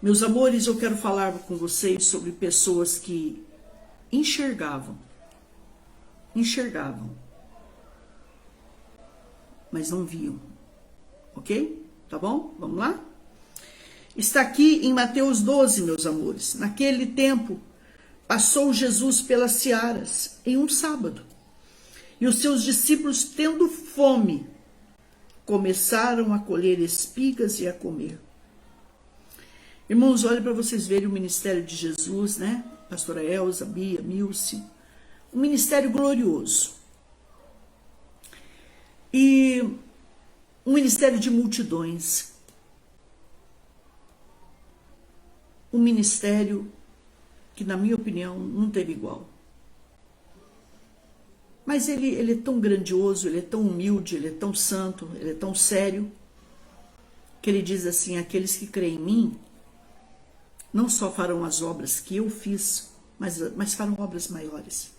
Meus amores, eu quero falar com vocês sobre pessoas que enxergavam, mas não viam, ok? Tá bom? Vamos lá? Está aqui em Mateus 12, meus amores. Naquele tempo, passou Jesus pelas searas em um sábado, e os seus discípulos, tendo fome, começaram a colher espigas e a comer. Irmãos, olha para vocês verem o ministério de Jesus, né? Pastora Elza, Bia, Milce. Um ministério glorioso. E um ministério de multidões. Um ministério que, na minha opinião, não teve igual. Mas ele é tão grandioso, ele é tão humilde, ele é tão santo, ele é tão sério, que ele diz assim: aqueles que creem em mim, não só farão as obras que eu fiz, mas farão obras maiores.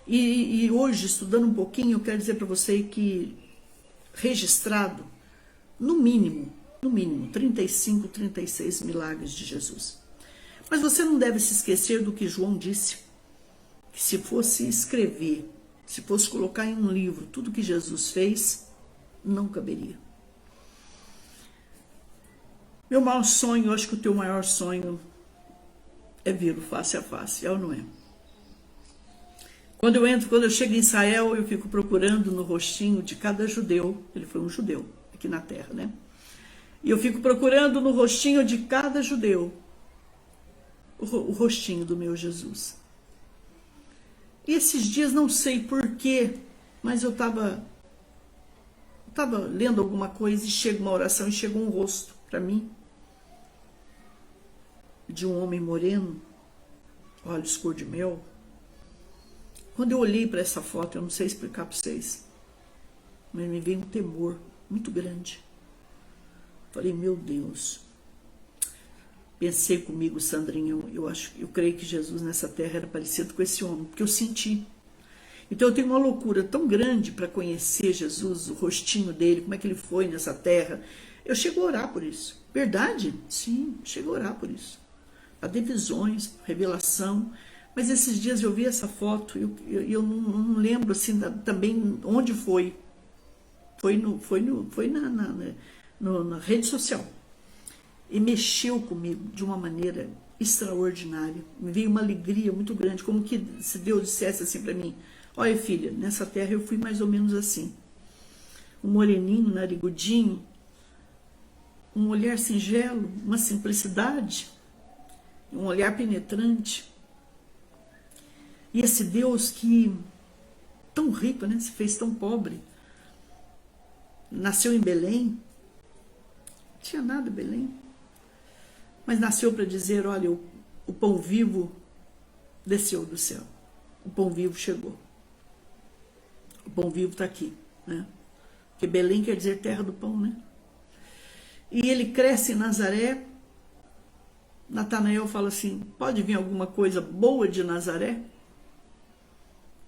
E hoje, estudando um pouquinho, eu quero dizer para você que registrado, no mínimo, 35, 36 milagres de Jesus. Mas você não deve se esquecer do que João disse, que se fosse escrever, se fosse colocar em um livro tudo que Jesus fez, não caberia. Meu maior sonho, eu acho que o teu maior sonho é vê-lo face a face, é ou não é? Quando eu chego em Israel, eu fico procurando no rostinho de cada judeu, ele foi um judeu aqui na terra, né? E eu fico procurando no rostinho de cada judeu o rostinho do meu Jesus. E esses dias, não sei porquê, mas eu estava lendo alguma coisa e chega uma oração e chegou um rosto para mim, de um homem moreno, olhos cor de mel. Quando eu olhei para essa foto, eu não sei explicar para vocês, mas me veio um temor muito grande. Falei, meu Deus. Pensei comigo, Sandrinha, eu creio que Jesus nessa terra era parecido com esse homem, porque eu senti. Então eu tenho uma loucura tão grande para conhecer Jesus, o rostinho dele, como é que ele foi nessa terra. Eu chego a orar por isso. Verdade? Sim, chego a orar por isso. A ter visões, revelação. Mas esses dias eu vi essa foto e eu não lembro assim também onde foi. Foi na rede social. E mexeu comigo de uma maneira extraordinária. Me veio uma alegria muito grande, como que se Deus dissesse assim para mim: olha, filha, nessa terra eu fui mais ou menos assim. Um moreninho, narigudinho, um olhar singelo, uma simplicidade, um olhar penetrante. E esse Deus que, tão rico, né, se fez tão pobre, nasceu em Belém, não tinha nada em Belém, mas nasceu para dizer: olha, o pão vivo desceu do céu, o pão vivo chegou, o pão vivo está aqui, né? Porque Belém quer dizer terra do pão, né? E ele cresce em Nazaré. Natanael fala assim: pode vir alguma coisa boa de Nazaré?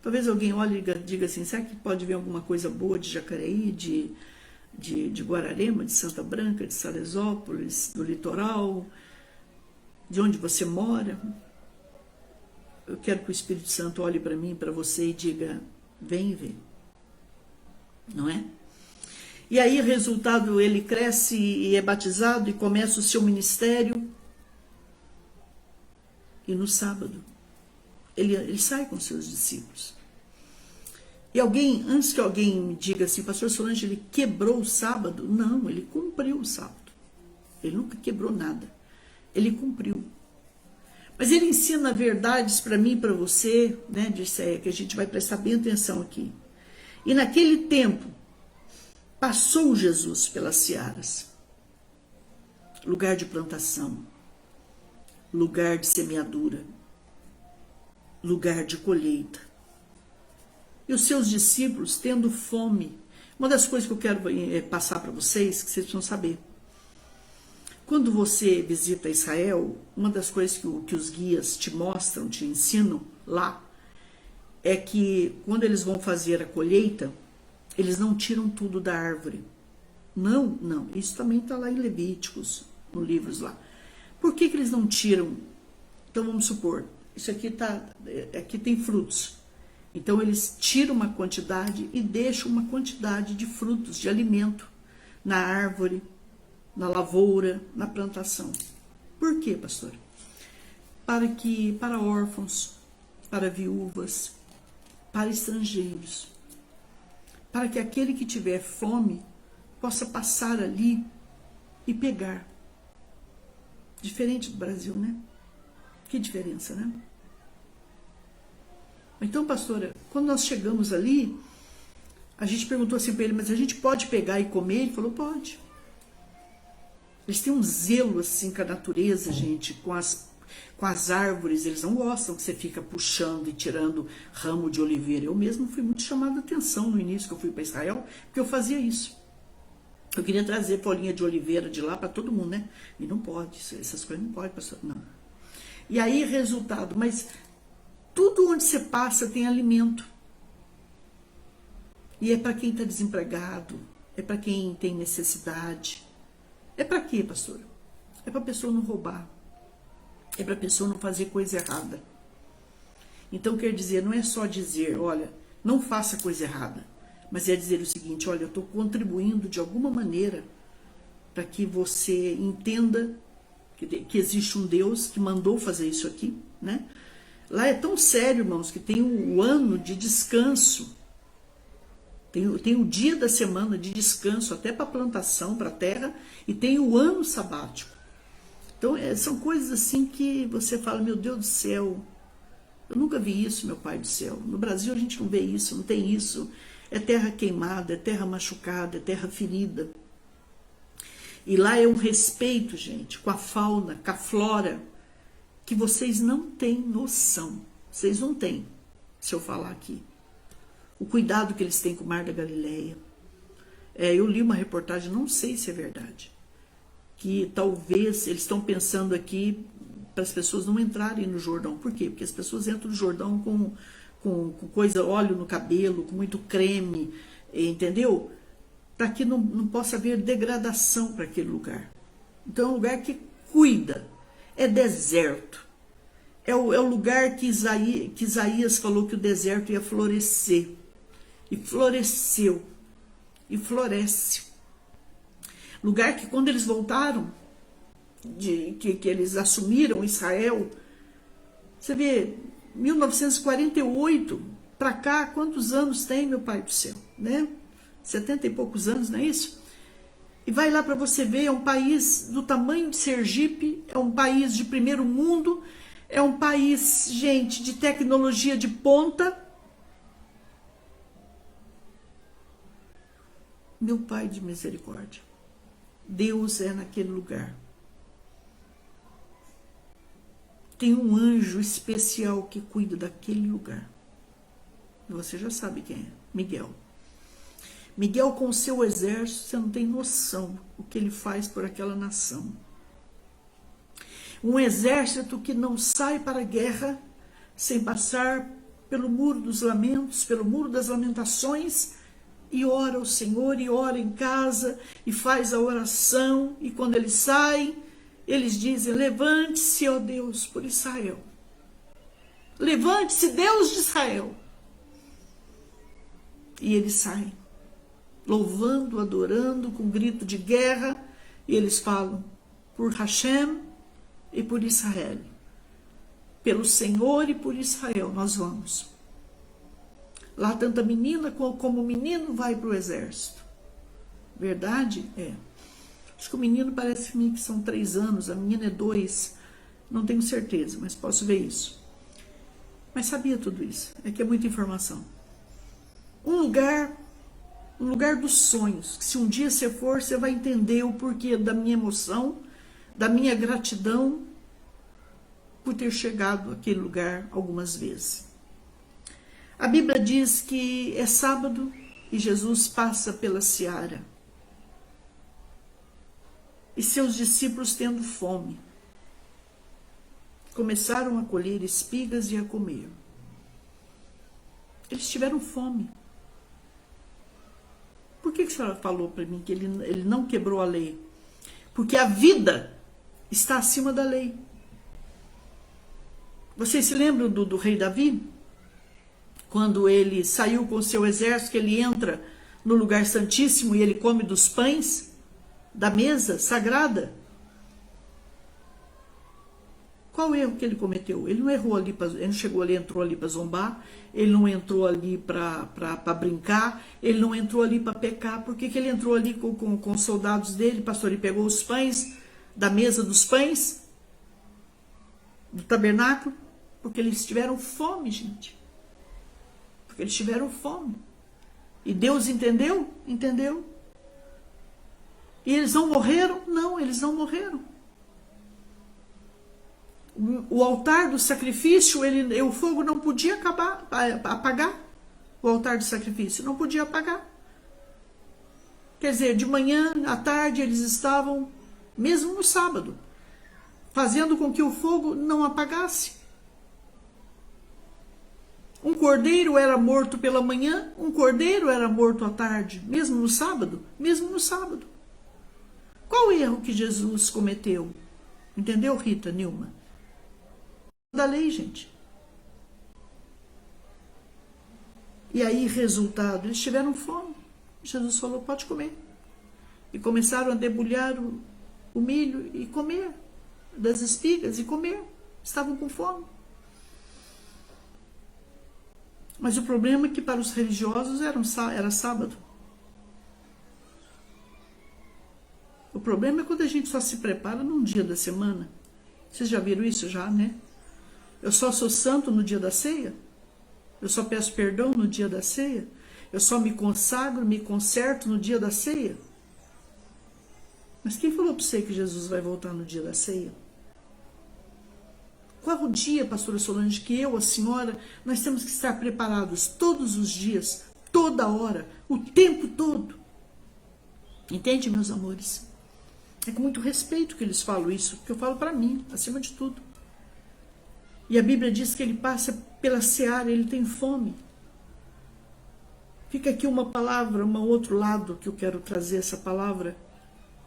Talvez alguém olhe e diga assim: será que pode vir alguma coisa boa de Jacareí, de Guararema, de Santa Branca, de Salesópolis, do litoral, de onde você mora? Eu quero que o Espírito Santo olhe para mim, para você e diga: vem e vê. Não é? E aí, resultado, ele cresce e é batizado e começa o seu ministério. E no sábado, ele sai com seus discípulos. E antes que alguém me diga assim: pastor Solange, ele quebrou o sábado? Não, ele cumpriu o sábado. Ele nunca quebrou nada. Ele cumpriu. Mas ele ensina verdades para mim e para você, né, que a gente vai prestar bem atenção aqui. E naquele tempo, passou Jesus pelas searas, lugar de plantação, lugar de semeadura, lugar de colheita. E os seus discípulos tendo fome. Uma das coisas que eu quero passar para vocês, que vocês precisam saber. Quando você visita Israel, uma das coisas que os guias te mostram, te ensinam lá, é que quando eles vão fazer a colheita, eles não tiram tudo da árvore. Não. Isso também está lá em Levíticos, no livros lá. Por que eles não tiram? Então vamos supor, isso aqui tem frutos. Então eles tiram uma quantidade e deixam uma quantidade de frutos, de alimento, na árvore, na lavoura, na plantação. Por quê, pastor? Para órfãos, para viúvas, para estrangeiros, para que aquele que tiver fome possa passar ali e pegar. Diferente do Brasil, né? Que diferença, né? Então, pastora, quando nós chegamos ali, a gente perguntou assim para ele, mas a gente pode pegar e comer? Ele falou, pode. Eles têm um zelo assim com a natureza, gente, com as árvores. Eles não gostam que você fica puxando e tirando ramo de oliveira. Eu mesmo fui muito chamada a atenção no início que eu fui para Israel, porque eu fazia isso. Eu queria trazer folhinha de oliveira de lá para todo mundo, né? E não pode, essas coisas não pode, pastor, não. E aí, resultado, mas tudo onde você passa tem alimento. E é para quem está desempregado, é para quem tem necessidade. É para quê, pastor? É para a pessoa não roubar. É para a pessoa não fazer coisa errada. Então, quer dizer, não é só dizer, olha, não faça coisa errada. Mas é dizer o seguinte, olha, eu estou contribuindo de alguma maneira para que você entenda que existe um Deus que mandou fazer isso aqui, né? Lá é tão sério, irmãos, que tem um ano de descanso. Tem o dia da semana de descanso, até para plantação, para a terra, e tem o ano sabático. Então, são coisas assim que você fala, meu Deus do céu, eu nunca vi isso, meu Pai do céu. No Brasil a gente não vê isso, não tem isso. É terra queimada, é terra machucada, é terra ferida. E lá é um respeito, gente, com a fauna, com a flora, que vocês não têm noção. Vocês não têm, se eu falar aqui. O cuidado que eles têm com o Mar da Galileia. Eu li uma reportagem, não sei se é verdade, que talvez eles estão pensando aqui para as pessoas não entrarem no Jordão. Por quê? Porque as pessoas entram no Jordão com coisa, óleo no cabelo, com muito creme, entendeu? Para que não possa haver degradação para aquele lugar. Então é um lugar que cuida, é deserto. É o lugar que Isaías falou que o deserto ia florescer. E floresceu. E floresce. Lugar que quando eles voltaram, que eles assumiram Israel, você vê, 1948, para cá, quantos anos tem, meu Pai do céu, né? 70 e poucos anos, não é isso? E vai lá para você ver, é um país do tamanho de Sergipe, é um país de primeiro mundo, é um país, gente, de tecnologia de ponta. Meu Pai de misericórdia, Deus é naquele lugar. Tem um anjo especial que cuida daquele lugar. Você já sabe quem é, Miguel. Miguel com o seu exército, você não tem noção o que ele faz por aquela nação. Um exército que não sai para a guerra sem passar pelo muro dos lamentos, pelo muro das lamentações, e ora ao Senhor, e ora em casa, e faz a oração, e quando eles saem, eles dizem, levante-se, ó Deus, por Israel. Levante-se, Deus de Israel. E eles saem, louvando, adorando, com grito de guerra, e eles falam, por Hashem e por Israel. Pelo Senhor e por Israel nós vamos. Lá tanto a menina como o menino vai para o exército. Verdade? É. Acho que o menino parece-me que são 3 anos, a menina é 2. Não tenho certeza, mas posso ver isso. Mas sabia tudo isso. É que é muita informação. Um lugar dos sonhos. Que se um dia você for, você vai entender o porquê da minha emoção, da minha gratidão por ter chegado àquele lugar algumas vezes. A Bíblia diz que é sábado e Jesus passa pela seara. E seus discípulos, tendo fome, começaram a colher espigas e a comer. Eles tiveram fome. Por que a senhora falou para mim que ele não quebrou a lei? Porque a vida está acima da lei. Vocês se lembram do rei Davi? Quando ele saiu com o seu exército, que ele entra no lugar santíssimo e ele come dos pães da mesa sagrada. Qual erro que ele cometeu? Ele não errou ali, ele não chegou ali, entrou ali para zombar, ele não entrou ali para brincar, ele não entrou ali para pecar. Por que ele entrou ali com os soldados dele, pastor? Ele pegou os pães da mesa dos pães do tabernáculo, porque eles tiveram fome, gente. Porque eles tiveram fome. E Deus entendeu? Entendeu. E eles não morreram? Não, eles não morreram. O altar do sacrifício, o fogo não podia apagar. O altar do sacrifício não podia apagar. Quer dizer, de manhã à tarde eles estavam, mesmo no sábado, fazendo com que o fogo não apagasse. Um cordeiro era morto pela manhã, um cordeiro era morto à tarde, mesmo no sábado, mesmo no sábado. Qual o erro que Jesus cometeu? Entendeu, Rita, Nilma? Da lei, gente. E aí, resultado, eles tiveram fome. Jesus falou, pode comer. E começaram a debulhar o milho e comer das espigas e comer. Estavam com fome. Mas o problema é que para os religiosos era sábado. O problema é quando a gente só se prepara num dia da semana. Vocês já viram isso já, né? Eu só sou santo no dia da ceia? Eu só peço perdão no dia da ceia? Eu só me consagro, me conserto no dia da ceia? Mas quem falou para você que Jesus vai voltar no dia da ceia? Qual o dia, pastora Solange, que eu, a senhora, nós temos que estar preparados todos os dias, toda hora, o tempo todo? Entende, meus amores? É com muito respeito que eles falam isso, porque eu falo para mim, acima de tudo. E a Bíblia diz que ele passa pela seara, ele tem fome. Fica aqui uma palavra, um outro lado que eu quero trazer essa palavra.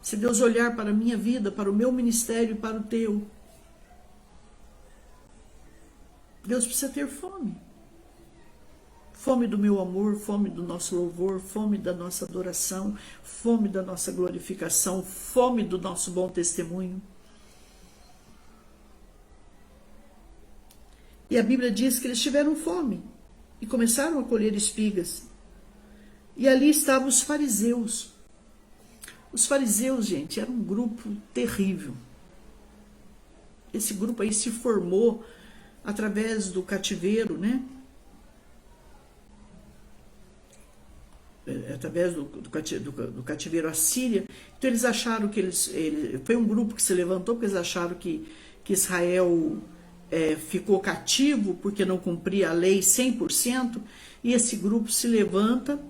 Se Deus olhar para a minha vida, para o meu ministério e para o teu, Deus precisa ter fome. Fome do meu amor, fome do nosso louvor, fome da nossa adoração, fome da nossa glorificação, fome do nosso bom testemunho. E a Bíblia diz que eles tiveram fome e começaram a colher espigas. E ali estavam os fariseus. Os fariseus, gente, era um grupo terrível. Esse grupo aí se formou através do cativeiro, né? Através do cativeiro assíria. Então eles acharam que foi um grupo que se levantou porque eles acharam que Israel ficou cativo porque não cumpria a lei 100%, e esse grupo se levanta,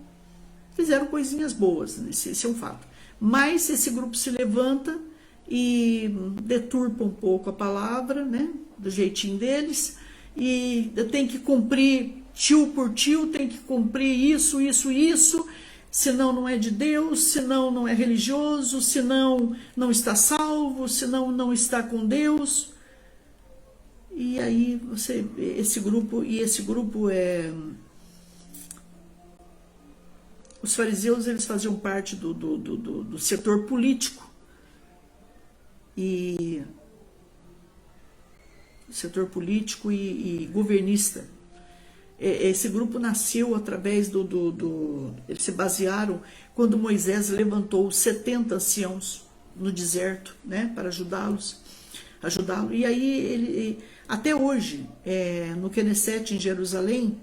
fizeram coisinhas boas, esse é um fato, mas esse grupo se levanta e deturpa um pouco a palavra, né, do jeitinho deles, e tem que cumprir tio por tio, tem que cumprir isso, senão não é de Deus, senão não é religioso, senão não está salvo, senão não está com Deus. E aí esse grupo os fariseus, eles faziam parte do setor político e governista. Esse grupo nasceu através eles se basearam quando Moisés levantou os 70 anciãos no deserto, né, para ajudá-lo. E aí até hoje, no Knesset em Jerusalém,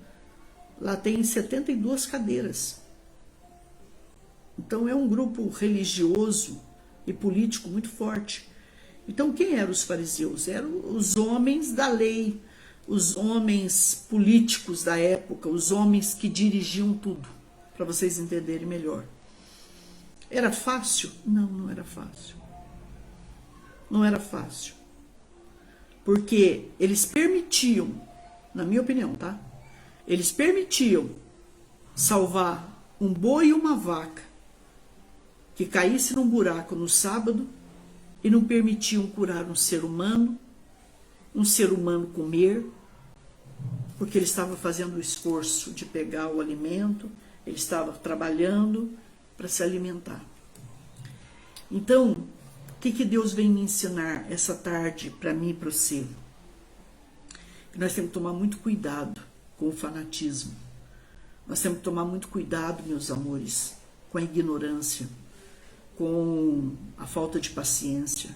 lá tem 72 cadeiras. Então é um grupo religioso e político muito forte. Então quem eram os fariseus? Eram os homens da lei, os homens políticos da época, os homens que dirigiam tudo, para vocês entenderem melhor. Era fácil? Não, não era fácil. Não era fácil. Porque eles permitiam, na minha opinião, tá? Eles permitiam salvar um boi e uma vaca que caísse num buraco no sábado e não permitiam curar um ser humano comer, porque ele estava fazendo o esforço de pegar o alimento, ele estava trabalhando para se alimentar. Então, o que Deus vem me ensinar essa tarde para mim e para você? Que nós temos que tomar muito cuidado com o fanatismo. Nós temos que tomar muito cuidado, meus amores, com a ignorância, com a falta de paciência,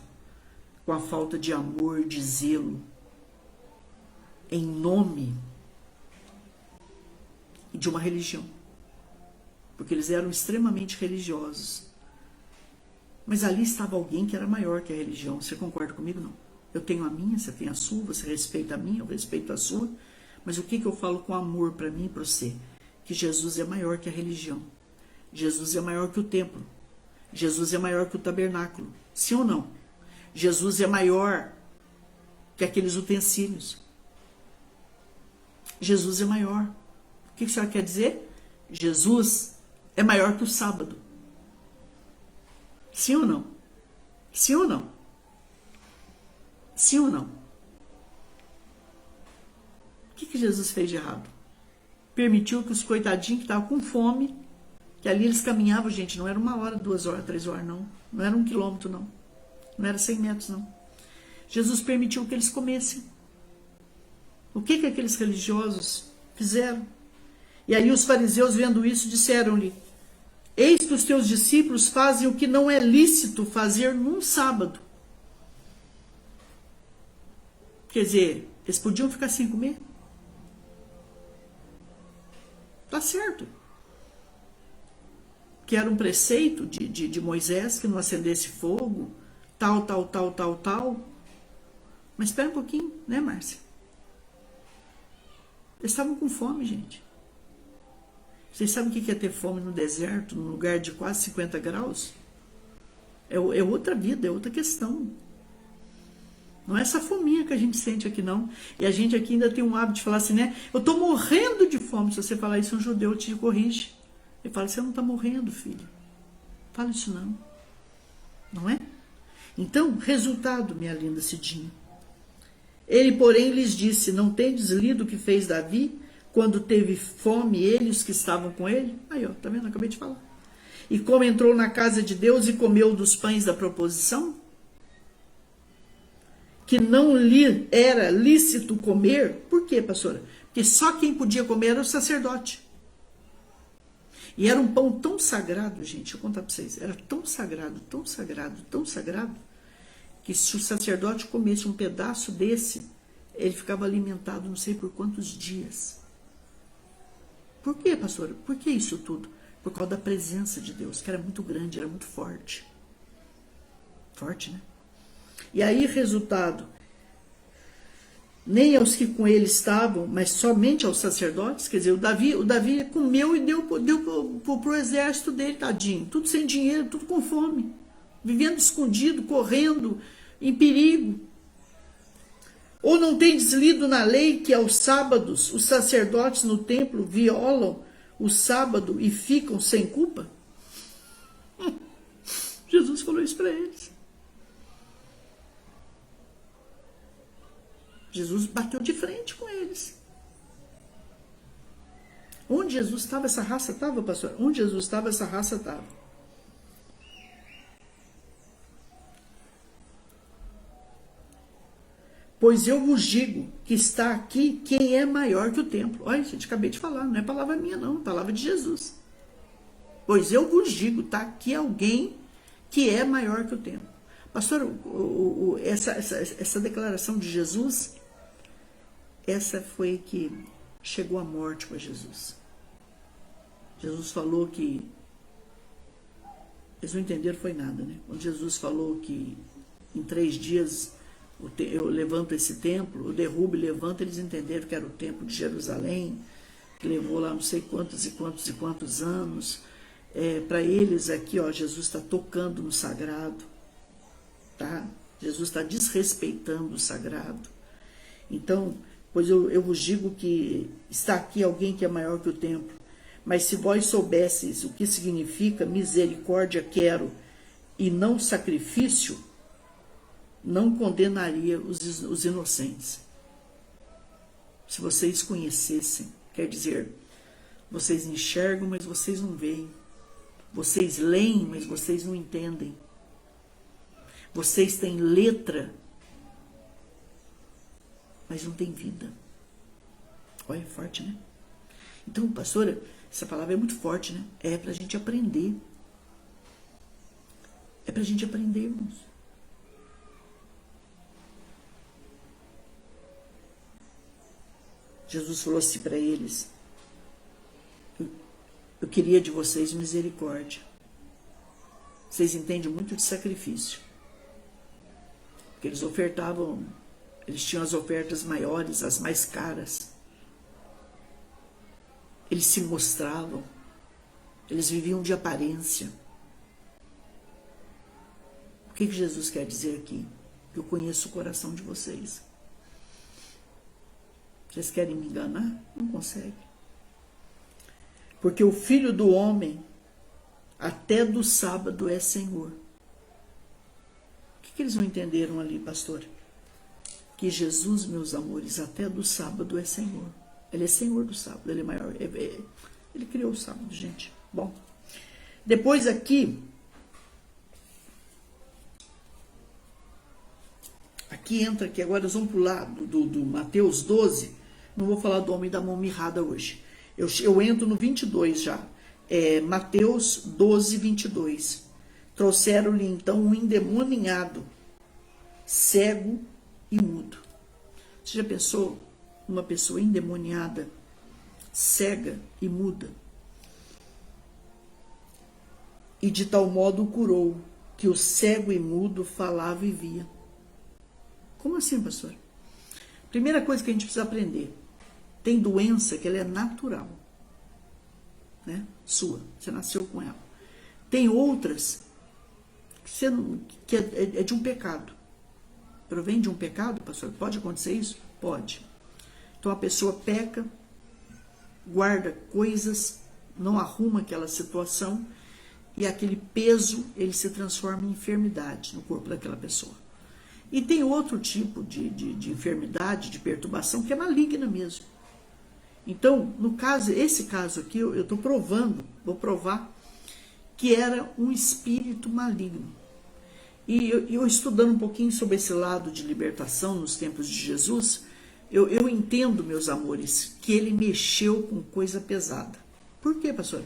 com a falta de amor, de zelo, em nome de uma religião. Porque eles eram extremamente religiosos. Mas ali estava alguém que era maior que a religião. Você concorda comigo? Não. Eu tenho a minha, você tem a sua, você respeita a minha, eu respeito a sua. Mas o que eu falo com amor para mim e para você? Que Jesus é maior que a religião. Jesus é maior que o templo. Jesus é maior que o tabernáculo. Sim ou não? Jesus é maior que aqueles utensílios. Jesus é maior. O que a senhora quer dizer? Jesus é maior que o sábado. Sim ou não? Sim ou não? Sim ou não? O que Jesus fez de errado? Permitiu que os coitadinhos que estavam com fome, que ali eles caminhavam, gente, não era 1 hora, 2 horas, 3 horas, não. Não era 1 quilômetro, não. Não era 100 metros, não. Jesus permitiu que eles comessem. O que aqueles religiosos fizeram? E aí os fariseus, vendo isso, disseram-lhe: eis que os teus discípulos fazem o que não é lícito fazer num sábado. Quer dizer, eles podiam ficar sem comer? Tá certo. Que era um preceito de Moisés, que não acendesse fogo, tal. Mas espera um pouquinho, né, Márcia? Eles estavam com fome, gente. Vocês sabem o que é ter fome no deserto, num lugar de quase 50 graus? É outra vida, é outra questão. Não é essa fominha que a gente sente aqui, não. E a gente aqui ainda tem um hábito de falar assim, né? Eu estou morrendo de fome. Se você falar isso, um judeu te corrige. Ele fala, você não está morrendo, filho. Fala isso não. Não é? Então, resultado, minha linda Cidinha. Ele, porém, lhes disse, não tendes lido o que fez Davi, quando teve fome ele e os que estavam com ele? Aí, ó, tá vendo? Acabei de falar. E como entrou na casa de Deus e comeu dos pães da proposição, que não lhe era lícito comer. Por quê, pastora? Porque só quem podia comer era o sacerdote. E era um pão tão sagrado, gente, deixa eu contar para vocês, era tão sagrado, que se o sacerdote comesse um pedaço desse, ele ficava alimentado não sei por quantos dias. Por quê, pastora? Por que isso tudo? Por causa da presença de Deus, que era muito grande, era muito forte. Forte, né? E aí, resultado, nem aos que com ele estavam, mas somente aos sacerdotes. Quer dizer, o Davi comeu e deu para o exército dele, tadinho. Tudo sem dinheiro, tudo com fome. Vivendo escondido, correndo, em perigo. Ou não tendes lido na lei que aos sábados os sacerdotes no templo violam o sábado e ficam sem culpa? Jesus falou isso para eles. Jesus bateu de frente com eles. Onde Jesus estava, essa raça estava, pastor? Onde Jesus estava, essa raça estava. Pois eu vos digo que está aqui quem é maior que o templo. Olha, gente, acabei de falar, não é palavra minha não, é palavra de Jesus. Pois eu vos digo, está aqui alguém que é maior que o templo. Pastor, essa declaração de Jesus, essa foi que chegou à morte para Jesus. Jesus falou que, eles não entenderam foi nada, né? Quando Jesus falou que em 3 dias eu levanto esse templo, eu derrubo e levanto, eles entenderam que era o templo de Jerusalém, que levou lá não sei quantos e quantos anos. Para eles aqui, ó, Jesus está tocando no sagrado, tá? Jesus está desrespeitando o sagrado. Então, pois eu vos digo que está aqui alguém que é maior que o templo. Mas se vós soubesseis o que significa misericórdia quero e não sacrifício, não condenaria os inocentes. Se vocês conhecessem, quer dizer, vocês enxergam, mas vocês não veem. Vocês leem, mas vocês não entendem. Vocês têm letra, mas não têm vida. Olha, é forte, né? Então, pastora, essa palavra é muito forte, né? É para a gente aprender. É para a gente aprender, irmãos. Jesus falou assim para eles: eu queria de vocês misericórdia. Vocês entendem muito de sacrifício. Porque eles ofertavam, eles tinham as ofertas maiores, as mais caras. Eles se mostravam. Eles viviam de aparência. O que Jesus quer dizer aqui? Eu conheço o coração de vocês. Vocês querem me enganar? Não conseguem. Porque o Filho do Homem, até do sábado, é Senhor. O que eles não entenderam ali, pastor? Que Jesus, meus amores, até do sábado é Senhor. Ele é Senhor do sábado, ele é maior. Ele criou o sábado, gente. Bom, depois aqui entra aqui, agora nós vamos para o lado do Mateus 12. Não vou falar do homem da mão mirrada hoje. Eu entro no 22 já. Mateus 12, 22. Trouxeram-lhe então um endemoniado, cego e mudo. Você já pensou uma pessoa endemoniada, cega e muda? E de tal modo o curou, que o cego e mudo falava e via. Como assim, pastor? Primeira coisa que a gente precisa aprender. Tem doença que ela é natural. Né? Sua. Você nasceu com ela. Tem outras que é de um pecado. Provém de um pecado, pastor? Pode acontecer isso? Pode. Então a pessoa peca, guarda coisas, não arruma aquela situação e aquele peso, ele se transforma em enfermidade no corpo daquela pessoa. E tem outro tipo de enfermidade, de perturbação, que é maligna mesmo. Então, no caso, esse caso aqui, eu estou provando, vou provar, que era um espírito maligno. E eu estudando um pouquinho sobre esse lado de libertação nos tempos de Jesus, eu entendo, meus amores, que ele mexeu com coisa pesada. Por quê, pastor?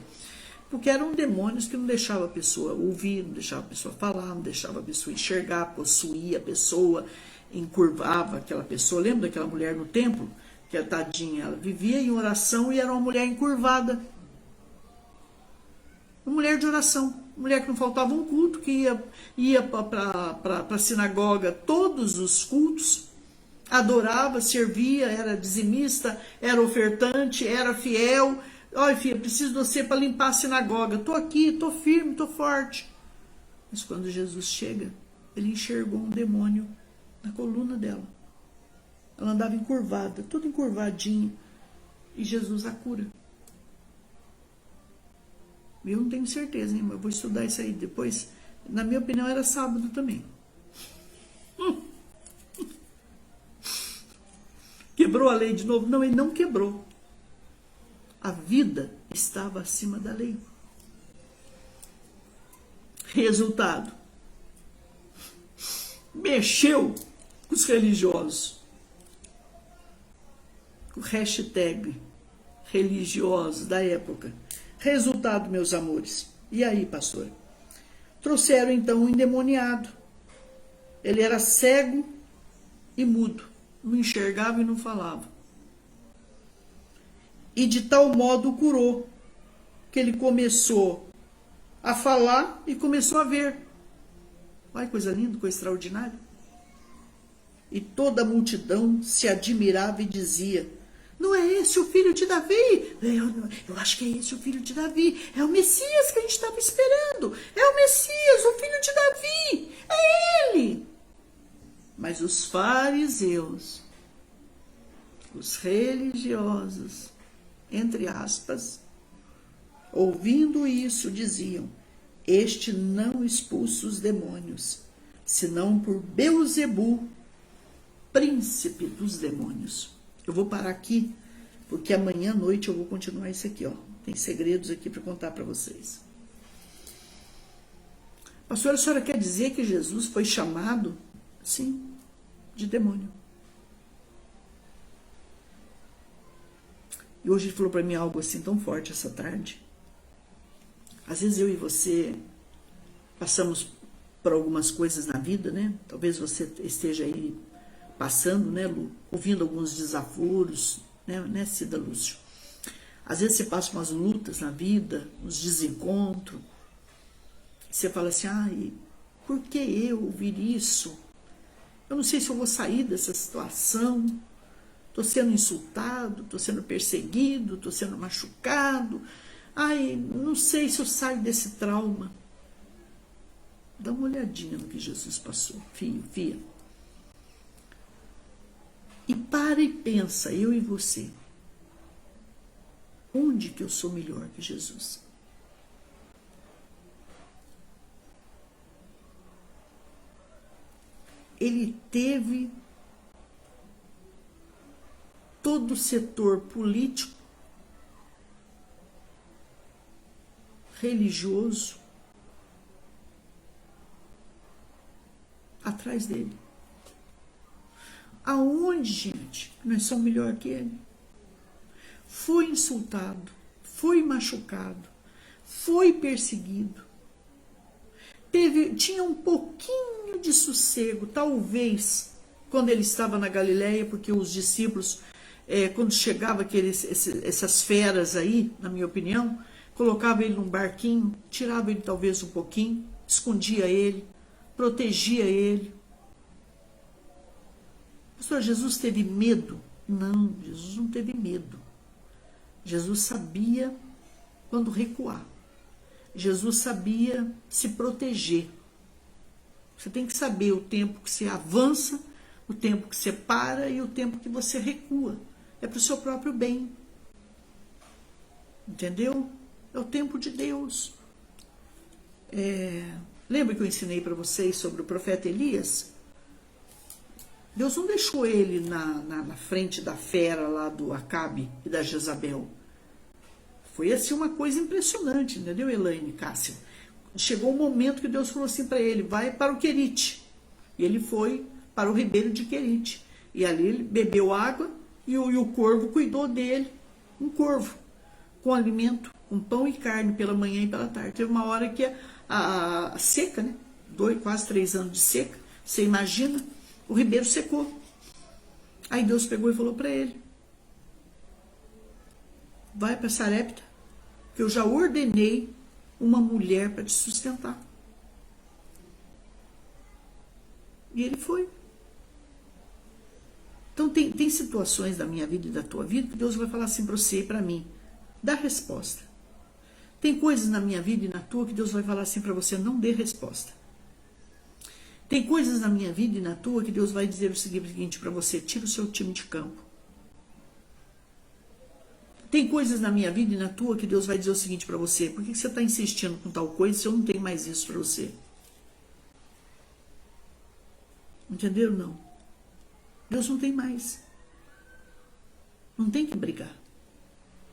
Porque eram demônios que não deixavam a pessoa ouvir, não deixavam a pessoa falar, não deixavam a pessoa enxergar, possuía a pessoa, encurvava aquela pessoa. Lembra daquela mulher no templo? Que a tadinha, ela vivia em oração e era uma mulher encurvada. Uma mulher de oração. Uma mulher que não faltava um culto, que ia para a sinagoga todos os cultos, adorava, servia, era dizimista, era ofertante, era fiel. Olha, filha, preciso de você para limpar a sinagoga. Estou aqui, estou firme, estou forte. Mas quando Jesus chega, ele enxergou um demônio na coluna dela. Ela andava encurvada, toda encurvadinha. E Jesus a cura. Eu não tenho certeza, hein, mas eu vou estudar isso aí depois. Na minha opinião, era sábado também. Quebrou a lei de novo? Não, ele não quebrou. A vida estava acima da lei. Resultado: mexeu com os religiosos. O hashtag religiosos da época. Resultado, meus amores. E aí, pastor? Trouxeram então um endemoniado. Ele era cego e mudo. Não enxergava e não falava. E de tal modo o curou, que ele começou a falar e começou a ver. Olha que coisa linda, coisa extraordinária. E toda a multidão se admirava e dizia: não é esse o filho de Davi? Eu acho que é esse o filho de Davi. É o Messias que a gente estava esperando. É o Messias, o filho de Davi. É ele. Mas os fariseus, os religiosos, entre aspas, ouvindo isso, diziam: este não expulsa os demônios, senão por Beelzebu, príncipe dos demônios. Eu vou parar aqui, porque amanhã à noite eu vou continuar isso aqui, ó. Tem segredos aqui para contar para vocês. Pastora, a senhora quer dizer que Jesus foi chamado, sim, de demônio? E hoje ele falou para mim algo assim tão forte essa tarde. Às vezes eu e você passamos por algumas coisas na vida, né? Talvez você esteja aí passando, né, Lu? Ouvindo alguns desaforos, né, Cida Lúcio? Às vezes você passa umas lutas na vida, uns desencontros. Você fala assim, ai, por que eu ouvir isso? Eu não sei se eu vou sair dessa situação. Estou sendo insultado, estou sendo perseguido, estou sendo machucado. Ai, não sei se eu saio desse trauma. Dá uma olhadinha no que Jesus passou, filha. E para e pensa, eu e você. Onde que eu sou melhor que Jesus? Ele teve todo o setor político, religioso, atrás dele. Aonde, gente, nós somos melhor que ele? Foi insultado, foi machucado, foi perseguido. Tinha um pouquinho de sossego, talvez, quando ele estava na Galileia, porque os discípulos, quando chegava essas feras aí, na minha opinião, colocava ele num barquinho, tirava ele talvez um pouquinho, escondia ele, protegia ele. Pastor, Jesus teve medo? Não, Jesus não teve medo. Jesus sabia quando recuar. Jesus sabia se proteger. Você tem que saber o tempo que você avança, o tempo que você para e o tempo que você recua. É para o seu próprio bem. Entendeu? É o tempo de Deus. Lembra que eu ensinei para vocês sobre o profeta Elias? Deus não deixou ele na frente da fera lá do Acabe e da Jezabel. Foi assim uma coisa impressionante, entendeu, Elaine, Cássia? Chegou um momento que Deus falou assim para ele, vai para o Querite. E ele foi para o ribeiro de Querite. E ali ele bebeu água e o corvo cuidou dele. Um corvo, com alimento, com pão e carne pela manhã e pela tarde. Teve uma hora que a seca, né? quase 3 anos de seca, você imagina, o ribeiro secou. Aí Deus pegou e falou para ele, vai para Sarepta, que eu já ordenei uma mulher para te sustentar. E ele foi. Então tem situações da minha vida e da tua vida que Deus vai falar assim para você e para mim, dá resposta. Tem coisas na minha vida e na tua que Deus vai falar assim para você, não dê resposta. Tem coisas na minha vida e na tua que Deus vai dizer o seguinte para você, tira o seu time de campo. Tem coisas na minha vida e na tua que Deus vai dizer o seguinte para você, por que você está insistindo com tal coisa se eu não tenho mais isso para você? Entenderam? Não. Deus não tem mais. Não tem que brigar.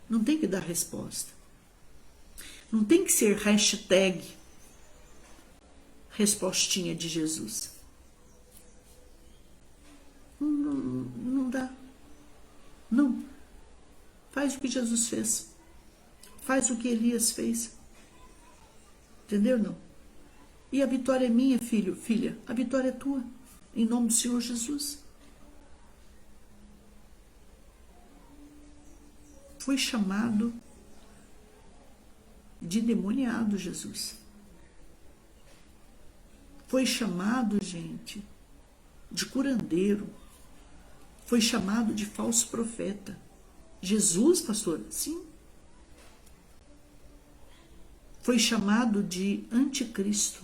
Não tem que dar resposta. Não tem que ser hashtag respostinha de Jesus. Não dá. Não. Faz o que Jesus fez. Faz o que Elias fez. Entendeu? Não? E a vitória é minha, filha. A vitória é tua. Em nome do Senhor Jesus. Foi chamado de demoniado, Jesus. Foi chamado, gente, de curandeiro. Foi chamado de falso profeta. Jesus, pastor? Sim. Foi chamado de anticristo.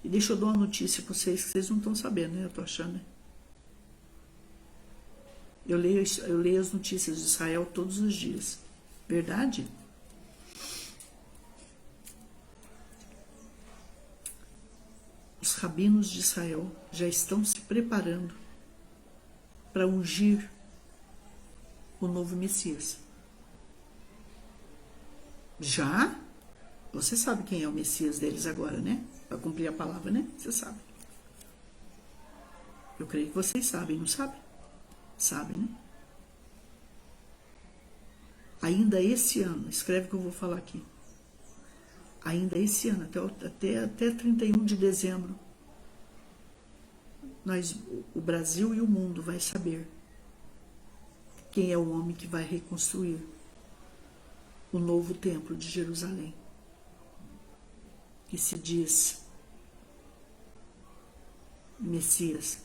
E deixa eu dar uma notícia para vocês, que vocês não estão sabendo, né? Eu tô achando, né? Eu leio as notícias de Israel todos os dias. Verdade? Os rabinos de Israel já estão se preparando para ungir o novo Messias. Já? Você sabe quem é o Messias deles agora, né? Para cumprir a palavra, né? Você sabe. Eu creio que vocês sabem, não sabem? Sabem, né? Ainda esse ano, escreve o que eu vou falar aqui. Ainda esse ano, até 31 de dezembro, o Brasil e o mundo vai saber quem é o homem que vai reconstruir o novo templo de Jerusalém, que se diz Messias,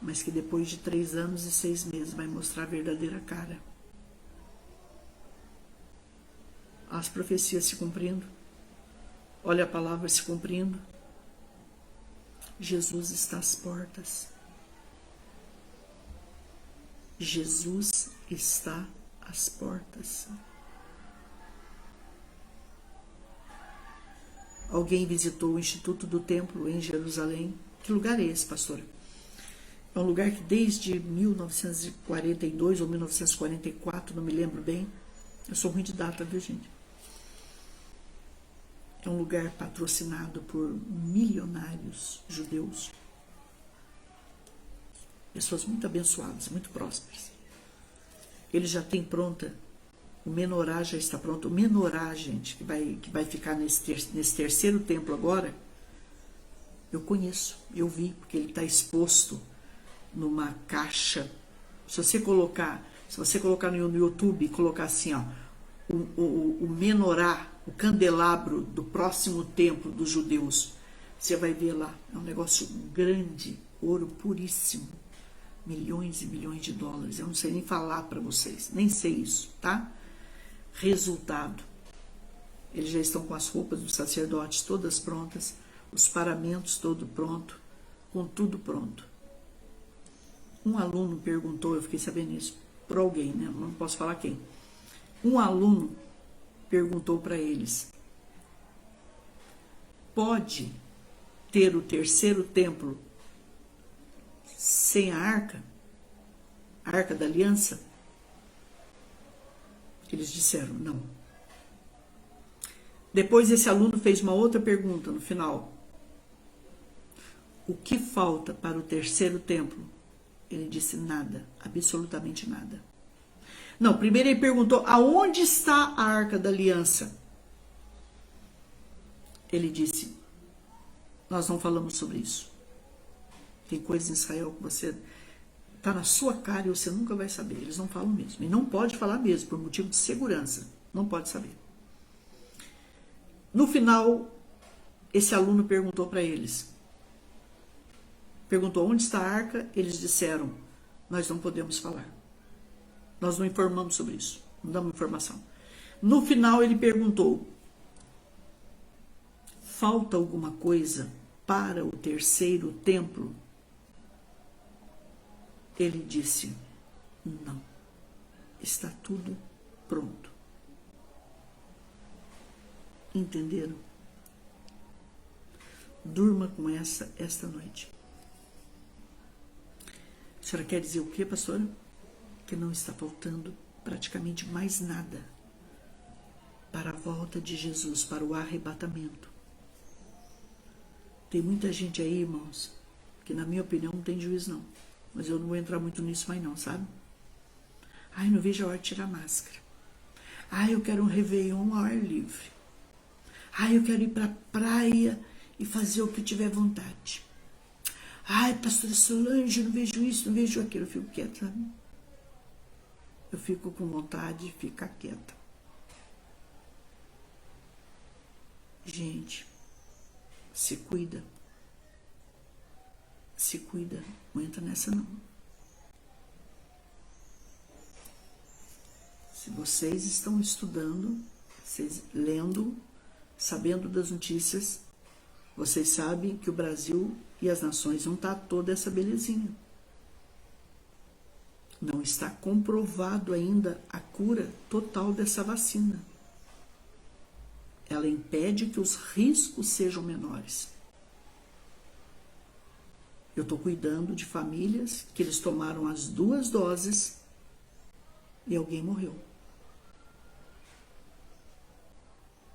mas que depois de 3 anos e 6 meses vai mostrar a verdadeira cara. As profecias se cumprindo, olha a palavra se cumprindo. Jesus está às portas. Jesus está às portas. Alguém visitou o Instituto do Templo em Jerusalém. Que lugar é esse, pastor? É um lugar que desde 1942 ou 1944, não me lembro bem. Eu sou ruim de data, viu, gente? É um lugar patrocinado por milionários judeus. Pessoas muito abençoadas, muito prósperas. Ele já tem pronta, o menorá já está pronto. O menorá, gente, que vai ficar nesse terceiro templo agora, eu conheço, eu vi, porque ele está exposto numa caixa. Se você colocar no YouTube e colocar assim, ó, o menorá, o candelabro do próximo templo dos judeus, você vai ver lá, é um negócio grande, ouro puríssimo, milhões e milhões de dólares. Eu não sei nem falar para vocês, nem sei isso, tá? Resultado, eles já estão com as roupas dos sacerdotes todas prontas, os paramentos todo pronto, com tudo pronto. Um aluno perguntou, eu fiquei sabendo isso por alguém, né? Não posso falar quem. Um aluno perguntou para eles: pode ter o terceiro templo sem a arca da aliança? Eles disseram não. Depois esse aluno fez uma outra pergunta no final: o que falta para o terceiro templo? Ele disse nada, absolutamente nada. Não, primeiro ele perguntou: aonde está a arca da aliança? Ele disse: nós não falamos sobre isso. Tem coisas em Israel que você está na sua cara e você nunca vai saber. Eles não falam mesmo. E não pode falar mesmo, por motivo de segurança. Não pode saber. No final, esse aluno perguntou para eles. Perguntou onde está a arca. Eles disseram: nós não podemos falar. Nós não informamos sobre isso. Não damos informação. No final, ele perguntou: falta alguma coisa para o terceiro templo? Ele disse: não. Está tudo pronto. Entenderam? Durma com esta noite. A senhora quer dizer o quê, pastora? Que não está faltando praticamente mais nada para a volta de Jesus, para o arrebatamento. Tem muita gente aí, irmãos, que na minha opinião não tem juízo não. Mas eu não vou entrar muito nisso mais não, sabe? Ai, não vejo a hora de tirar a máscara. Ai, eu quero um Réveillon ao ar livre. Ai, eu quero ir para a praia e fazer o que eu tiver vontade. Ai, pastora Solange, eu não vejo isso, não vejo aquilo. Eu fico quieta, sabe? Eu fico com vontade de ficar quieta. Gente, se cuida. Se cuida, não entra nessa não. Se vocês estão estudando, vocês lendo, sabendo das notícias, vocês sabem que o Brasil e as nações não está toda essa belezinha. Não está comprovado ainda a cura total dessa vacina. Ela impede que os riscos sejam menores. Eu estou cuidando de famílias que eles tomaram as 2 doses e alguém morreu.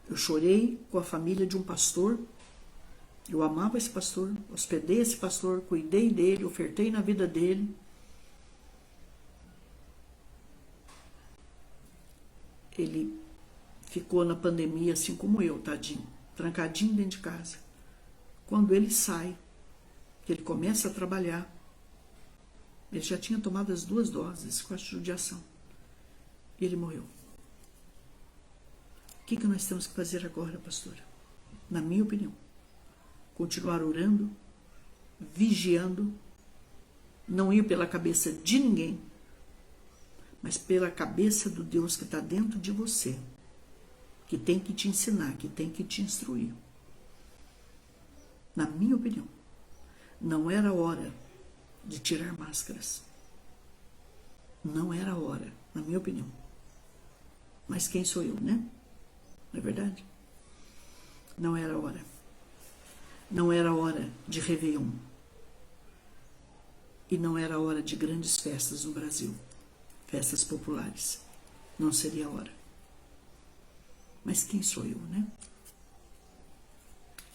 Eu chorei com a família de um pastor. Eu amava esse pastor, hospedei esse pastor, cuidei dele, ofertei na vida dele. Ele ficou na pandemia assim como eu, tadinho, trancadinho dentro de casa. Quando ele sai, que ele começa a trabalhar, ele já tinha tomado as 2 doses com a judiação. E ele morreu. O que nós temos que fazer agora, pastora? Na minha opinião, continuar orando, vigiando, não ir pela cabeça de ninguém, mas pela cabeça do Deus que está dentro de você, que tem que te ensinar, que tem que te instruir. Na minha opinião, não era hora de tirar máscaras. Não era hora, na minha opinião. Mas quem sou eu, né? Não é verdade? Não era hora. Não era hora de Réveillon. E não era hora de grandes festas no Brasil. Festas populares. Não seria a hora. Mas quem sou eu, né?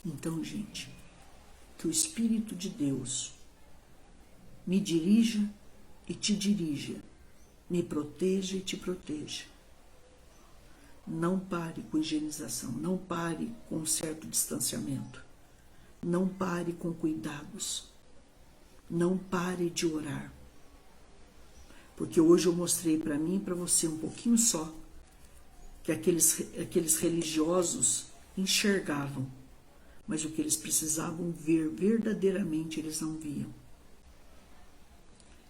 Então, gente, que o Espírito de Deus me dirija e te dirija, me proteja e te proteja. Não pare com higienização, não pare com um certo distanciamento, não pare com cuidados, não pare de orar. Porque hoje eu mostrei para mim e para você um pouquinho só que aqueles religiosos enxergavam, mas o que eles precisavam ver verdadeiramente eles não viam.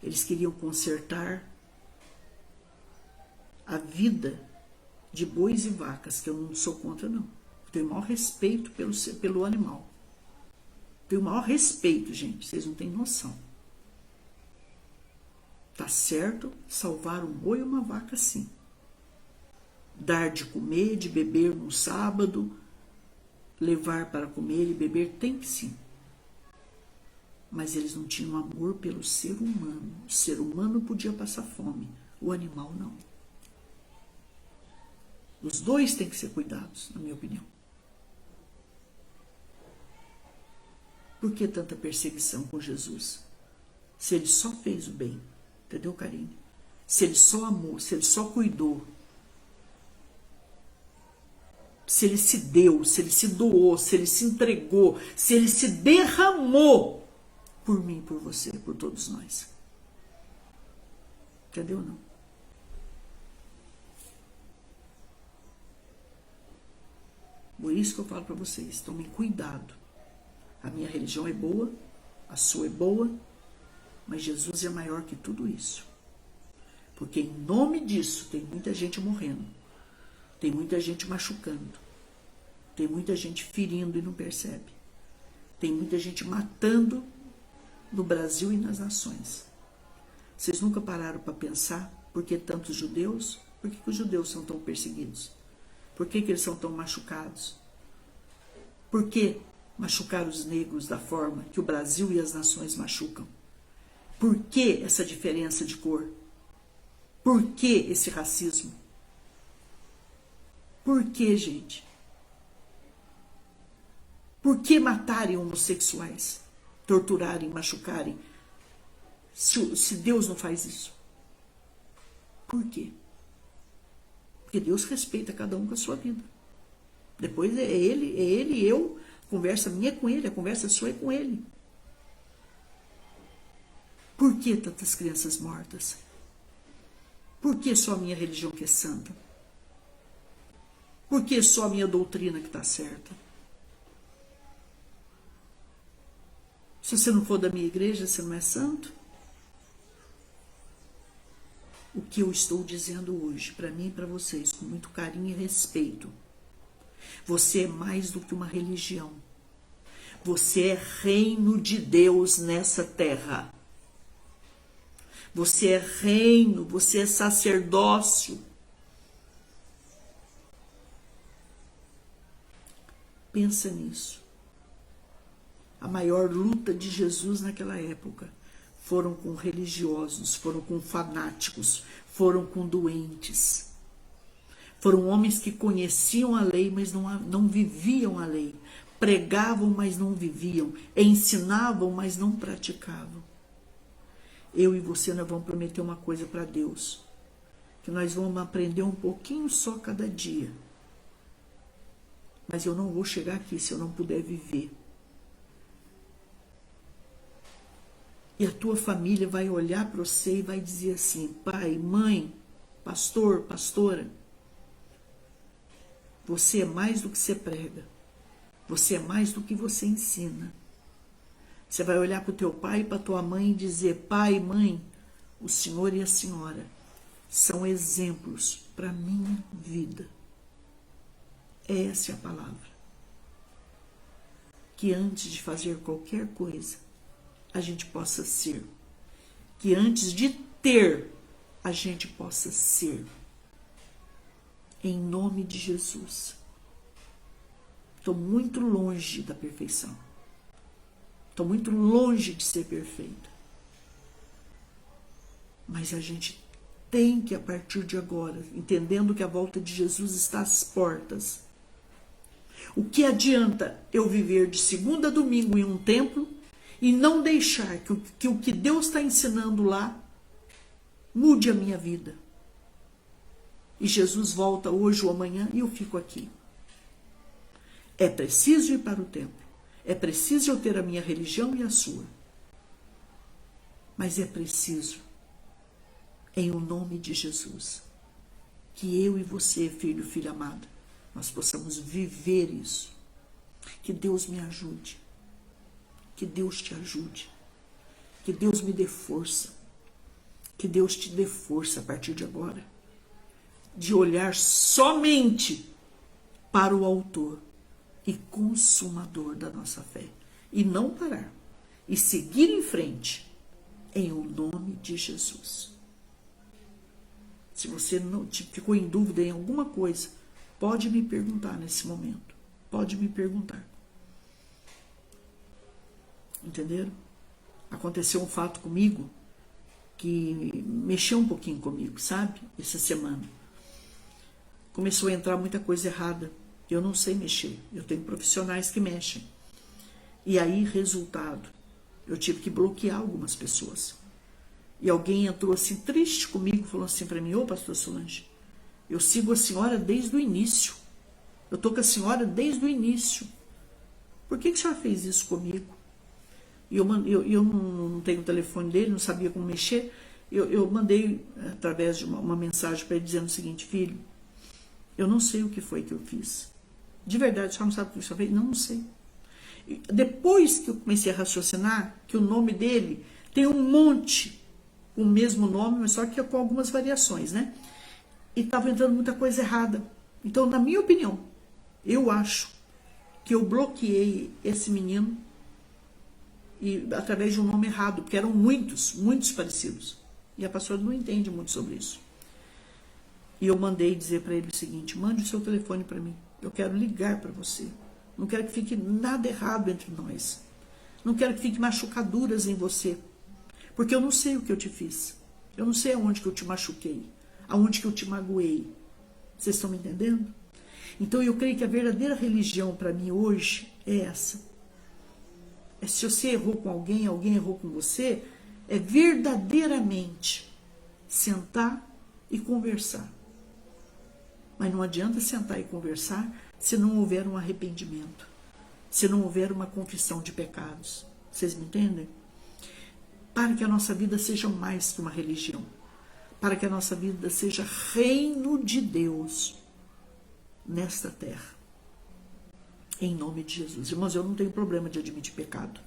Eles queriam consertar a vida de bois e vacas, que eu não sou contra, não. Eu tenho o maior respeito pelo animal. Tenho o maior respeito, gente, vocês não têm noção. Tá certo salvar um boi ou uma vaca, sim. Dar de comer, de beber no sábado, levar para comer e beber, tem que sim. Mas eles não tinham amor pelo ser humano. O ser humano podia passar fome, o animal não. Os dois têm que ser cuidados, na minha opinião. Por que tanta perseguição com Jesus? Se ele só fez o bem, entendeu, Karine? Se ele só amou, se ele só cuidou, se ele se deu, se ele se doou, se ele se entregou, se ele se derramou por mim, por você, por todos nós. Entendeu ou não? Por isso que eu falo para vocês, tomem cuidado. A minha religião é boa, a sua é boa, mas Jesus é maior que tudo isso. Porque em nome disso tem muita gente morrendo, tem muita gente machucando, tem muita gente ferindo e não percebe, tem muita gente matando no Brasil e nas nações. Vocês nunca pararam para pensar por que tantos judeus? Por que os judeus são tão perseguidos? Por que eles são tão machucados? Por que machucar os negros da forma que o Brasil e as nações machucam? Por que essa diferença de cor? Por que esse racismo? Por que, gente? Por que matarem homossexuais? Torturarem, machucarem? Se Deus não faz isso? Por quê? Porque Deus respeita cada um com a sua vida. Depois é ele e eu. A conversa minha é com ele, a conversa sua é com ele. Por que tantas crianças mortas? Por que só a minha religião que é santa? Por que só a minha doutrina que está certa? Se você não for da minha igreja, você não é santo? O que eu estou dizendo hoje, para mim e para vocês, com muito carinho e respeito. Você é mais do que uma religião. Você é reino de Deus nessa terra. Você é reino, você é sacerdócio. Pensa nisso. A maior luta de Jesus naquela época foram com religiosos, foram com fanáticos, foram com doentes. Foram homens que conheciam a lei, mas não viviam a lei. Pregavam, mas não viviam. Ensinavam, mas não praticavam. Eu e você, nós vamos prometer uma coisa para Deus. Que nós vamos aprender um pouquinho só cada dia. Mas eu não vou chegar aqui se eu não puder viver. E a tua família vai olhar para você e vai dizer assim: pai, mãe, pastor, pastora, você é mais do que você prega. Você é mais do que você ensina. Você vai olhar para o teu pai e para a tua mãe e dizer: pai, mãe, o senhor e a senhora são exemplos para a minha vida. Essa é a palavra. Que antes de fazer qualquer coisa, a gente possa ser. Que antes de ter, a gente possa ser. Em nome de Jesus. Estou muito longe da perfeição. Estou muito longe de ser perfeita. Mas a gente tem que, a partir de agora, entendendo que a volta de Jesus está às portas. O que adianta eu viver de segunda a domingo em um templo e não deixar que o que Deus está ensinando lá mude a minha vida? E Jesus volta hoje ou amanhã e eu fico aqui. É preciso ir para o templo. É preciso eu ter a minha religião e a sua. Mas é preciso, em o nome de Jesus, que eu e você, filho, filha amada, nós possamos viver isso. Que Deus me ajude. Que Deus te ajude. Que Deus me dê força. Que Deus te dê força a partir de agora. De olhar somente para o autor e consumador da nossa fé. E não parar. E seguir em frente. Em o nome de Jesus. Se você não ficou em dúvida em alguma coisa, pode me perguntar nesse momento. Pode me perguntar. Entenderam? Aconteceu um fato comigo que mexeu um pouquinho comigo, sabe? Essa semana. Começou a entrar muita coisa errada. Eu não sei mexer. Eu tenho profissionais que mexem. E aí, resultado, eu tive que bloquear algumas pessoas. E alguém entrou assim, triste comigo, falou assim para mim: ô, pastor Solange, eu sigo a senhora desde o início. Eu estou com a senhora desde o início. Por que a senhora fez isso comigo? E eu não tenho o telefone dele, não sabia como mexer. Eu mandei, através de uma mensagem para ele, dizendo o seguinte: filho, eu não sei o que foi que eu fiz. De verdade, a senhora não sabe o que eu fiz? Não sei. E depois que eu comecei a raciocinar, que o nome dele tem um monte, o mesmo nome, mas só que com algumas variações, né? E estava entrando muita coisa errada. Então, na minha opinião, eu acho que eu bloqueei esse menino e através de um nome errado, porque eram muitos parecidos. E a pastora não entende muito sobre isso. E eu mandei dizer para ele o seguinte: mande o seu telefone para mim. Eu quero ligar para você. Não quero que fique nada errado entre nós. Não quero que fique machucaduras em você. Porque eu não sei o que eu te fiz. Eu não sei aonde que eu te machuquei. Aonde que eu te magoei. Vocês estão me entendendo? Então eu creio que a verdadeira religião para mim hoje é essa. É se você errou com alguém, alguém errou com você, é verdadeiramente sentar e conversar. Mas não adianta sentar e conversar se não houver um arrependimento. Se não houver uma confissão de pecados. Vocês me entendem? Para que a nossa vida seja mais que uma religião. Para que a nossa vida seja reino de Deus nesta terra. Em nome de Jesus. Irmãos, eu não tenho problema de admitir pecado.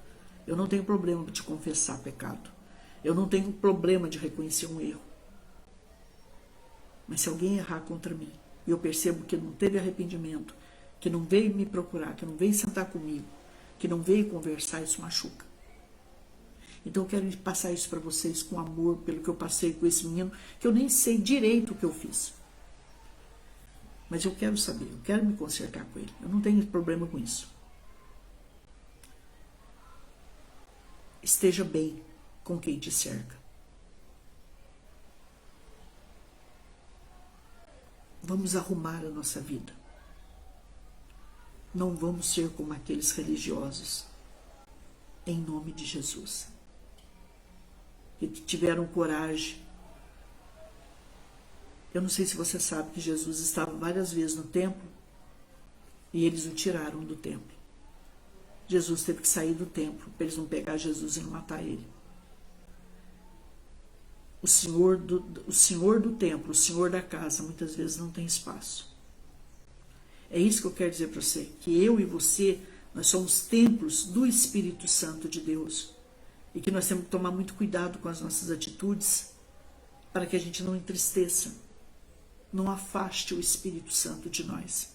Eu não tenho problema de confessar pecado. Eu não tenho problema de reconhecer um erro. Mas se alguém errar contra mim, e eu percebo que não teve arrependimento, que não veio me procurar, que não veio sentar comigo, que não veio conversar, isso machuca. Então eu quero passar isso para vocês com amor, pelo que eu passei com esse menino, que eu nem sei direito o que eu fiz. Mas eu quero saber, eu quero me consertar com ele. Eu não tenho problema com isso. esteja bem com quem te cerca. Vamos arrumar a nossa vida. Não vamos ser como aqueles religiosos. Em nome de Jesus. Que tiveram coragem. Eu não sei se você sabe que Jesus estava várias vezes no templo e eles o tiraram do templo. Jesus teve que sair do templo para eles não pegar Jesus e não matar ele. O senhor do templo, o senhor da casa, muitas vezes não tem espaço. É isso que eu quero dizer para você, que eu e você, nós somos templos do Espírito Santo de Deus e que nós temos que tomar muito cuidado com as nossas atitudes para que a gente não entristeça, não afaste o Espírito Santo de nós.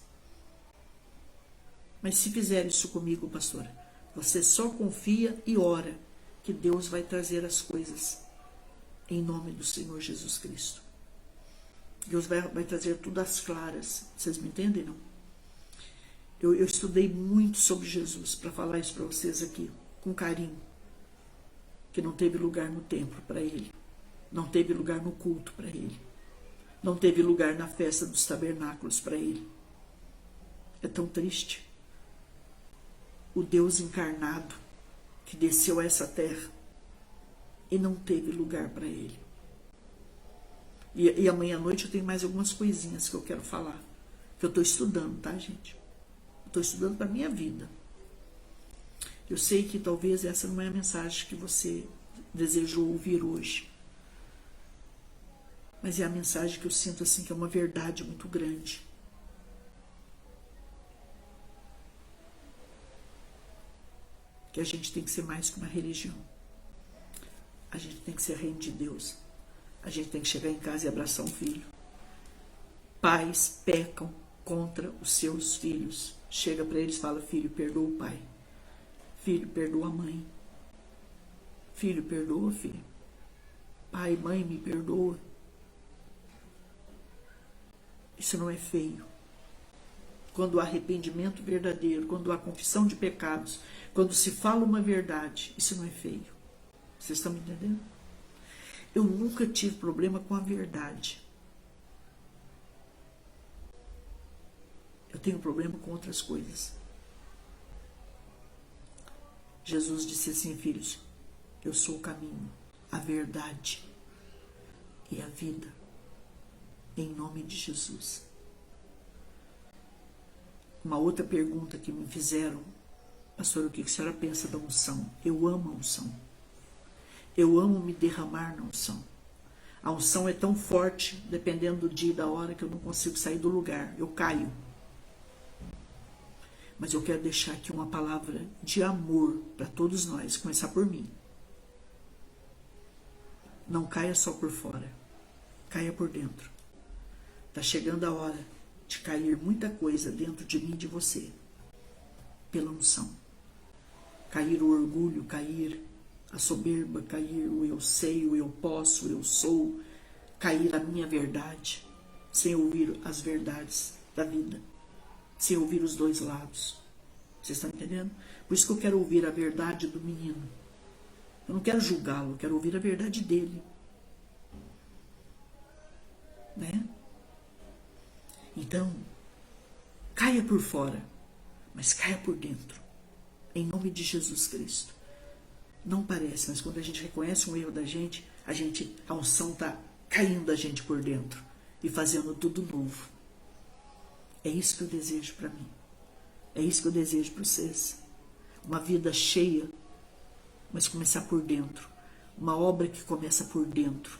Mas se fizer isso comigo, pastora, você só confia e ora que Deus vai trazer as coisas em nome do Senhor Jesus Cristo. Deus vai trazer tudo às claras. Vocês me entendem, não? Eu estudei muito sobre Jesus para falar isso para vocês aqui, com carinho. Que não teve lugar no templo para ele. Não teve lugar no culto para ele. Não teve lugar na festa dos tabernáculos para ele. É tão triste. O Deus encarnado que desceu a essa terra e não teve lugar para ele. E amanhã à noite eu tenho mais algumas coisinhas que eu quero falar. Que eu estou estudando, tá, gente? Estou estudando para a minha vida. Eu sei que talvez essa não é a mensagem que você desejou ouvir hoje. Mas é a mensagem que eu sinto assim que é uma verdade muito grande. Que a gente tem que ser mais que uma religião. A gente tem que ser reino de Deus. A gente tem que chegar em casa e abraçar um filho. Pais pecam contra os seus filhos. Chega para eles e fala: filho, perdoa o pai. Filho, perdoa a mãe. Filho, perdoa, filho. Pai, mãe, me perdoa. Isso não é feio. Quando há arrependimento verdadeiro, quando há confissão de pecados, quando se fala uma verdade, isso não é feio. Vocês estão me entendendo? Eu nunca tive problema com a verdade. Eu tenho problema com outras coisas. Jesus disse assim: filhos, eu sou o caminho, a verdade e a vida. Em nome de Jesus. Uma outra pergunta que me fizeram: pastor, o que a senhora pensa da unção? Eu amo a unção. Eu amo me derramar na unção. A unção é tão forte, dependendo do dia e da hora, que eu não consigo sair do lugar. Eu caio. Mas eu quero deixar aqui uma palavra de amor para todos nós, começar por mim. Não caia só por fora. Caia por dentro. Está chegando a hora de cair muita coisa dentro de mim e de você. Pela unção. Cair o orgulho, cair a soberba, cair o eu sei, o eu posso, o eu sou, cair a minha verdade, sem ouvir as verdades da vida, sem ouvir os dois lados. Vocês estão entendendo? Por isso que eu quero ouvir a verdade do menino. Eu não quero julgá-lo, eu quero ouvir a verdade dele. Né? Então, caia por fora, mas caia por dentro. Em nome de Jesus Cristo. Não parece, mas quando a gente reconhece um erro da gente, a unção está caindo da gente por dentro e fazendo tudo novo. É isso que eu desejo para mim. É isso que eu desejo para vocês. Uma vida cheia, mas começar por dentro. Uma obra que começa por dentro.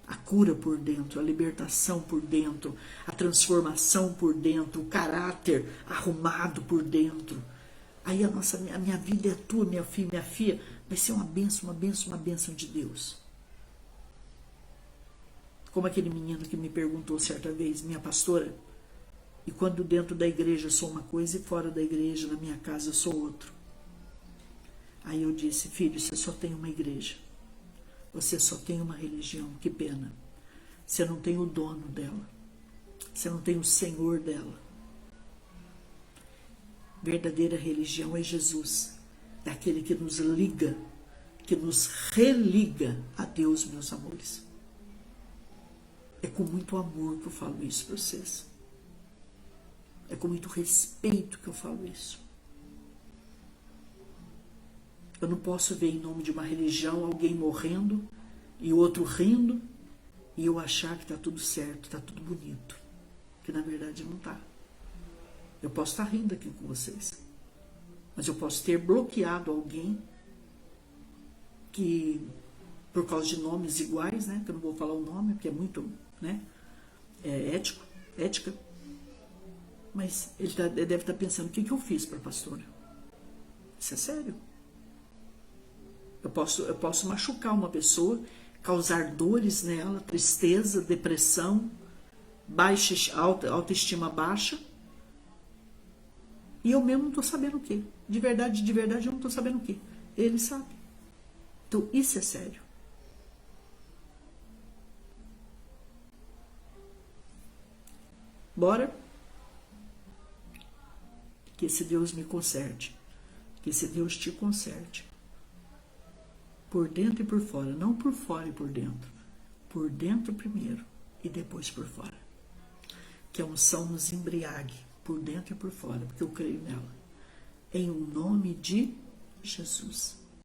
A cura por dentro, a libertação por dentro, a transformação por dentro, o caráter arrumado por dentro. Aí a minha vida é tua, meu filho, minha filha, vai ser uma bênção, uma bênção, uma bênção de Deus. Como aquele menino que me perguntou certa vez: minha pastora, e quando dentro da igreja eu sou uma coisa e fora da igreja, na minha casa, eu sou outro? Aí eu disse: filho, você só tem uma igreja. Você só tem uma religião, que pena. Você não tem o dono dela. Você não tem o Senhor dela. Verdadeira religião é Jesus. é aquele que nos liga, que nos religa a Deus, meus amores. É com muito amor que eu falo isso para vocês. É com muito respeito que eu falo isso. Eu não posso ver em nome de uma religião alguém morrendo e outro rindo e eu achar que está tudo certo, está tudo bonito. Que na verdade não está. Eu posso estar rindo aqui com vocês, mas eu posso ter bloqueado alguém que, por causa de nomes iguais, né, que eu não vou falar o nome, porque é muito, né, ética, mas ele deve estar pensando, o que eu fiz para a pastora? Isso é sério. Eu posso machucar uma pessoa, causar dores nela, tristeza, depressão, autoestima baixa, e eu mesmo não estou sabendo o que. De verdade, eu não estou sabendo o que. Ele sabe. Então, isso é sério. Bora? Que esse Deus me conserte. Que esse Deus te conserte. Por dentro e por fora. Não por fora e por dentro. Por dentro primeiro e depois por fora. Que a unção nos embriague por dentro e por fora, porque eu creio nela. Em o nome de Jesus.